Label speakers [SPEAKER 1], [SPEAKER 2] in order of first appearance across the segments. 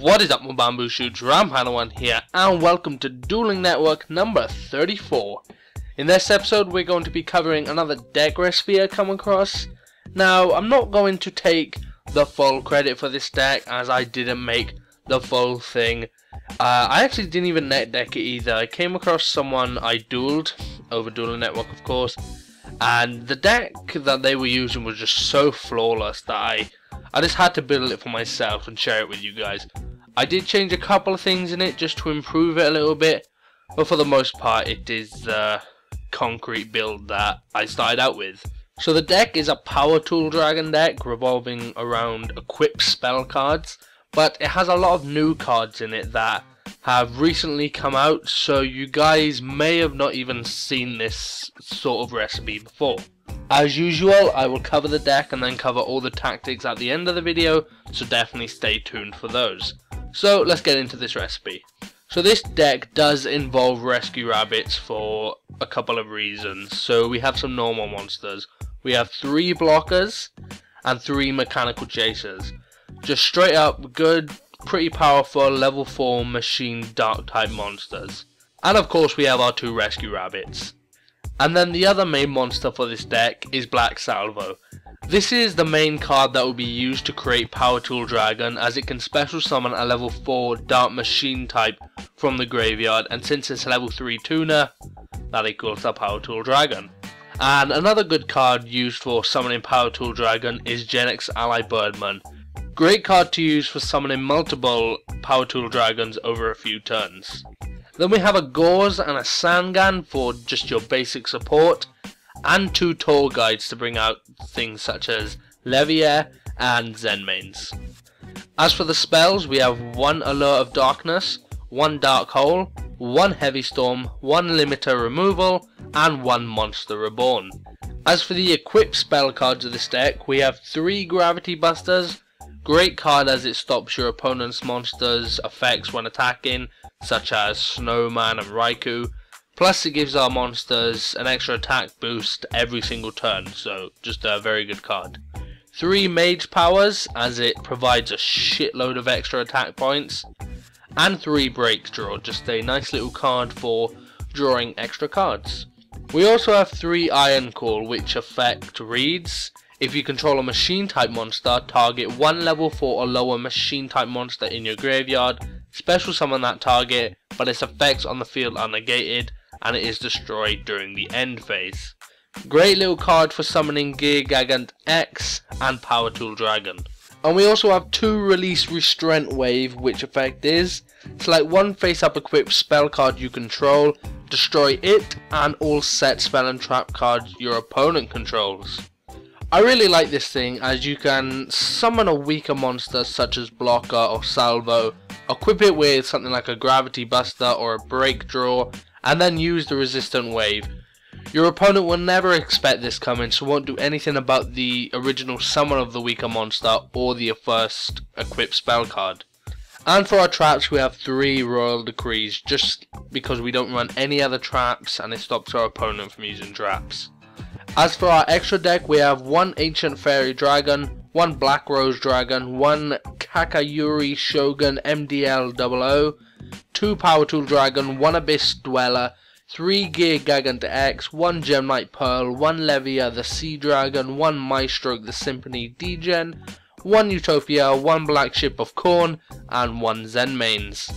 [SPEAKER 1] What is up, my bamboo shoots? Rampanawan here, and welcome to Dueling Network number 34. In this episode, we're going to be covering another deck recipe I come across. Now, I'm not going to take the full credit for this deck, as I didn't make the full thing. I actually didn't even net deck it either. I came across someone I dueled over Dueling Network, of course, and the deck that they were using was just so flawless that I just had to build it for myself and share it with you guys. I did change a couple of things in it just to improve it a little bit, but for the most part it is the concrete build that I started out with. So the deck is a Power Tool Dragon deck revolving around equipped spell cards, but it has a lot of new cards in it that have recently come out, so you guys may have not even seen this sort of recipe before. As usual, I will cover the deck and then cover all the tactics at the end of the video, so definitely stay tuned for those. So let's get into this recipe. So this deck does involve rescue rabbits for a couple of reasons. So we have some normal monsters. We have 3 blockers and 3 Mechanicalchasers. Just straight up good, pretty powerful level 4 machine dark type monsters. And of course we have our 2 rescue rabbits. And then the other main monster for this deck is Black Salvo. This is the main card that will be used to create Power Tool Dragon, as it can special summon a level 4 dark machine type from the graveyard, and since it's a level 3 tuner, that equals the Power Tool Dragon. And another good card used for summoning Power Tool Dragon is Genex ally Birdman. Great card to use for summoning multiple Power Tool Dragons over a few turns. Then we have a Gorz and a Sangan for just your basic support, and 2 tour guides to bring out things such as Leviair and Zenmaines. As for the spells, we have 1 Allure of Darkness, 1 Dark Hole, 1 Heavy Storm, 1 Limiter Removal, and 1 Monster Reborn. As for the equipped spell cards of this deck, we have 3 Gravity Busters. Great card as it stops your opponent's monsters' effects when attacking, such as Snowman and Raikou. Plus it gives our monsters an extra attack boost every single turn, so just a very good card. 3 Mage Powers, as it provides a shitload of extra attack points. And 3 Break Draw, just a nice little card for drawing extra cards. We also have 3 Iron Call, which affect reads. If you control a machine type monster, target 1 level 4 or lower machine type monster in your graveyard, special summon that target, but its effects on the field are negated, and it is destroyed during the end phase. Great little card for summoning Gear Gigant X and Power Tool Dragon. And we also have 2 release Restraint Wave, which effect is, select 1 face up equipped spell card you control, destroy it and all set spell and trap cards your opponent controls. I really like this thing, as you can summon a weaker monster such as Blocker or Salvo, equip it with something like a Gravity Buster or a Break Draw, and then use the Resistant Wave. Your opponent will never expect this coming, so won't do anything about the original summon of the weaker monster or the first equipped spell card. And for our traps, we have 3 Royal Decrees, just because we don't run any other traps and it stops our opponent from using traps. As for our extra deck, we have 1 Ancient Fairy Dragon, 1 Black Rose Dragon, 1 Karakuri Shogun MDL00, 2 Power Tool Dragon, 1 Abyss Dweller, 3 Gear Gigant X, 1 Gemknight Pearl, 1 Leviair the Sea Dragon, 1 Maestroke the Symphony Djinn, 1 Utopia, 1 Blackship of Corn, and 1 Zenmaines.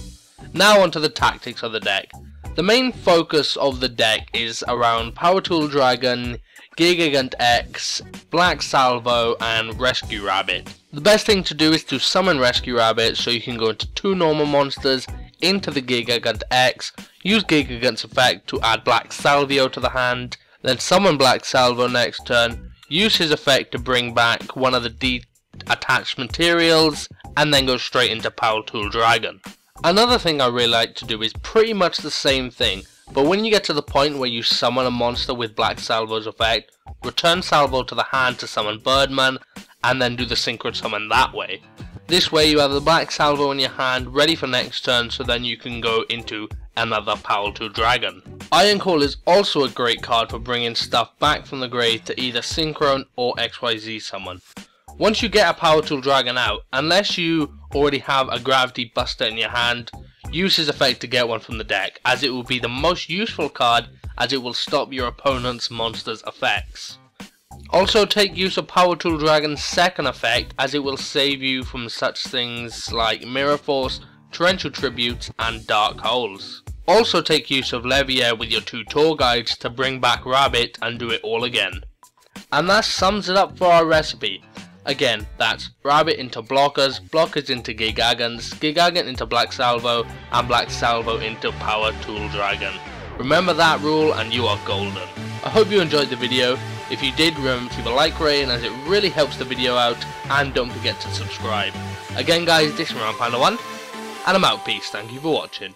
[SPEAKER 1] Now onto the tactics of the deck. The main focus of the deck is around Power Tool Dragon, Gear Gigant X, Black Salvo, and Rescue Rabbit. The best thing to do is to summon Rescue Rabbit, so you can go into 2 normal monsters into the Gear Gigant X, use Gear Gigant's effect to add Black Salvo to the hand, then summon Black Salvo next turn, use his effect to bring back one of the attached materials, and then go straight into Power Tool Dragon. Another thing I really like to do is pretty much the same thing, but when you get to the point where you summon a monster with Black Salvo's effect, return Salvo to the hand to summon Birdman, and then do the synchro summon that way. This way you have the Black Salvo in your hand ready for next turn, so then you can go into another Power Tool Dragon. Iron Call is also a great card for bringing stuff back from the grave to either Synchron or XYZ summon. Once you get a Power Tool Dragon out, unless you already have a Gravity Buster in your hand, use his effect to get one from the deck, as it will be the most useful card as it will stop your opponent's monster's effects. Also take use of Power Tool Dragon's second effect, as it will save you from such things like Mirror Force, Torrential Tributes and Dark Holes. Also take use of Leviair with your 2 tour guides to bring back Rabbit and do it all again. And that sums it up for our recipe. Again, that's Rabbit into blockers, blockers into Gear Gigants, Gear Gigant into Black Salvo, and Black Salvo into Power Tool Dragon. Remember that rule and you are golden. I hope you enjoyed the video. If you did, remember to leave a like rating as it really helps the video out, and don't forget to subscribe. Again guys, this is Round Panda 1, and I'm out. Peace, thank you for watching.